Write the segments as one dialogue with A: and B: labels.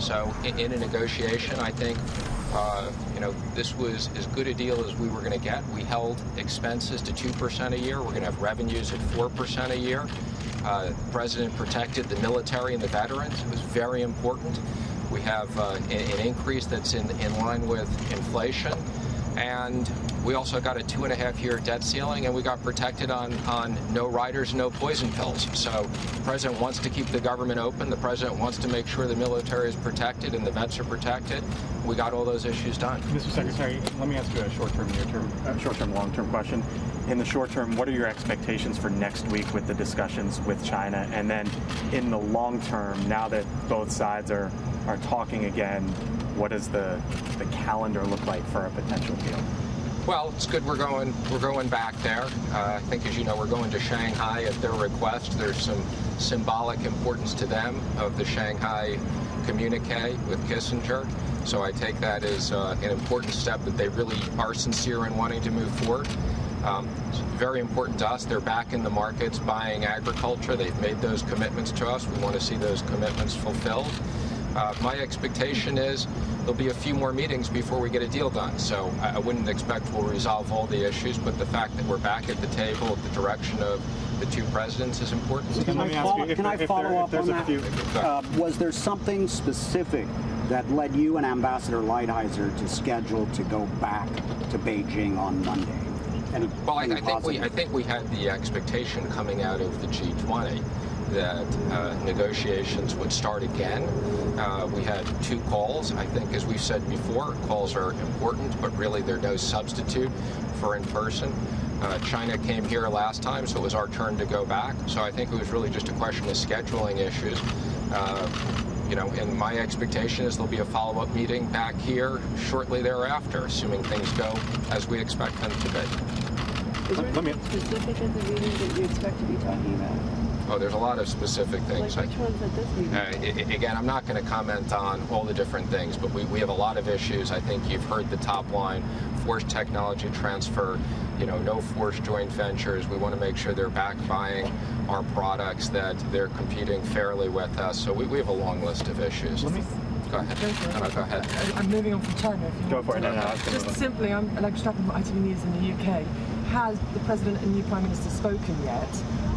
A: So in a negotiation, I think, this was as good a deal as we were going to get. We held expenses to 2% a year. We're going to have revenues at 4% a year. The president protected the military and the veterans. It was very important. We have an increase that's in line with inflation. And we also got a 2.5-year debt ceiling, and we got protected on no riders, no poison pills. So the president wants to keep the government open. The president wants to make sure the military is protected and the vets are protected. We got all those issues done.
B: Mr. Secretary, let me ask you a short-term, long-term question. In the short term, what are your expectations for next week with the discussions with China? And then in the long term, now that both sides are talking again, what does the calendar look like for a potential deal?
A: Well, it's good we're going back there. I think, as you know, we're going to Shanghai at their request. There's some symbolic importance to them of the Shanghai communique with Kissinger. So I take that as an important step that they really are sincere in wanting to move forward. It's very important to us. They're back in the markets buying agriculture. They've made those commitments to us. We want to see those commitments fulfilled. My expectation is there'll be a few more meetings before we get a deal done. So I wouldn't expect we'll resolve all the issues, but the fact that we're back at the table at the direction of the two presidents is important.
C: So can I follow up on that? Was there something specific that led you and Ambassador Lighthizer to schedule to go back to Beijing on Monday?
A: Well, I think we had the expectation coming out of the G20 that negotiations would start again. We had 2 calls. I think, as we've said before, calls are important, but really they're no substitute for in-person. China came here last time, so it was our turn to go back. So I think it was really just a question of scheduling issues. And my expectation is there'll be a follow-up meeting back here shortly thereafter, assuming things go as we expect them to be.
D: Is there anything specific at the meeting that you expect to be talking about?
A: Oh, there's a lot of specific things.
D: Like which ones at this meeting?
A: Again, I'm not going to comment on all the different things, but we have a lot of issues. I think you've heard the top line: forced technology transfer, no forced joint ventures. We want to make sure they're back buying our products, that they're competing fairly with us. So we have a long list of issues.
E: Let me
A: go ahead. No, go ahead.
E: I'm moving on from China. If you
B: go for it.
E: Just simply, I'm extracting from ITV News in the UK. Has the President and new Prime Minister spoken yet?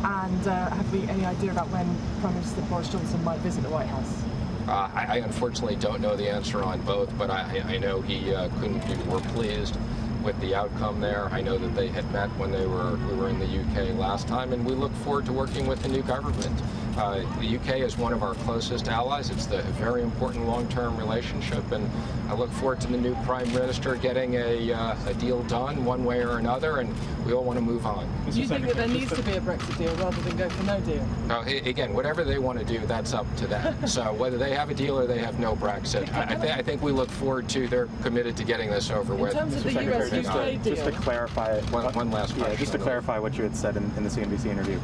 E: And have we any idea about when Prime Minister Boris Johnson might visit the White House?
A: I unfortunately don't know the answer on both, but I know he couldn't be more pleased with the outcome there. I know that they had met when we were in the UK last time, and we look forward to working with the new government. The UK is one of our closest allies. It's a very important long-term relationship, and I look forward to the new Prime Minister getting a deal done one way or another, and we all want to move on.
E: Do you think that there needs to be a Brexit deal rather than go for no deal?
A: Again, whatever they want to do, that's up to them. So whether they have a deal or they have no Brexit, I think we look forward to, they're committed to getting this over with.
E: In terms of the US-UK deal.
B: Just to clarify,
A: one last question.
B: Yeah, just to clarify what you had said in the CNBC interview.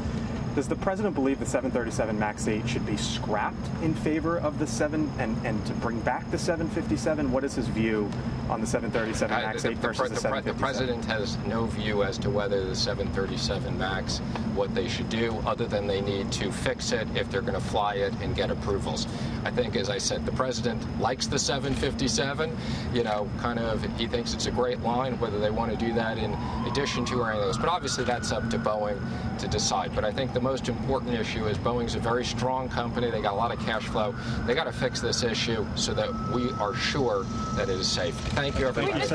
B: Does the president believe the 737 MAX 8 should be scrapped in favor of the 7 and to bring back the 757? What is his view on the 737 MAX 8 versus the 757?
A: The president has no view as to whether the 737 MAX, what they should do, other than they need to fix it if they're going to fly it and get approvals. I think, as I said, the president likes the 757. He thinks it's a great line. Whether they want to do that in addition to or anything else, but obviously that's up to Boeing to decide. But I think the most important issue is Boeing's a very strong company. They got a lot of cash flow. They got to fix this issue so that we are sure that it is safe. Thank you, everybody.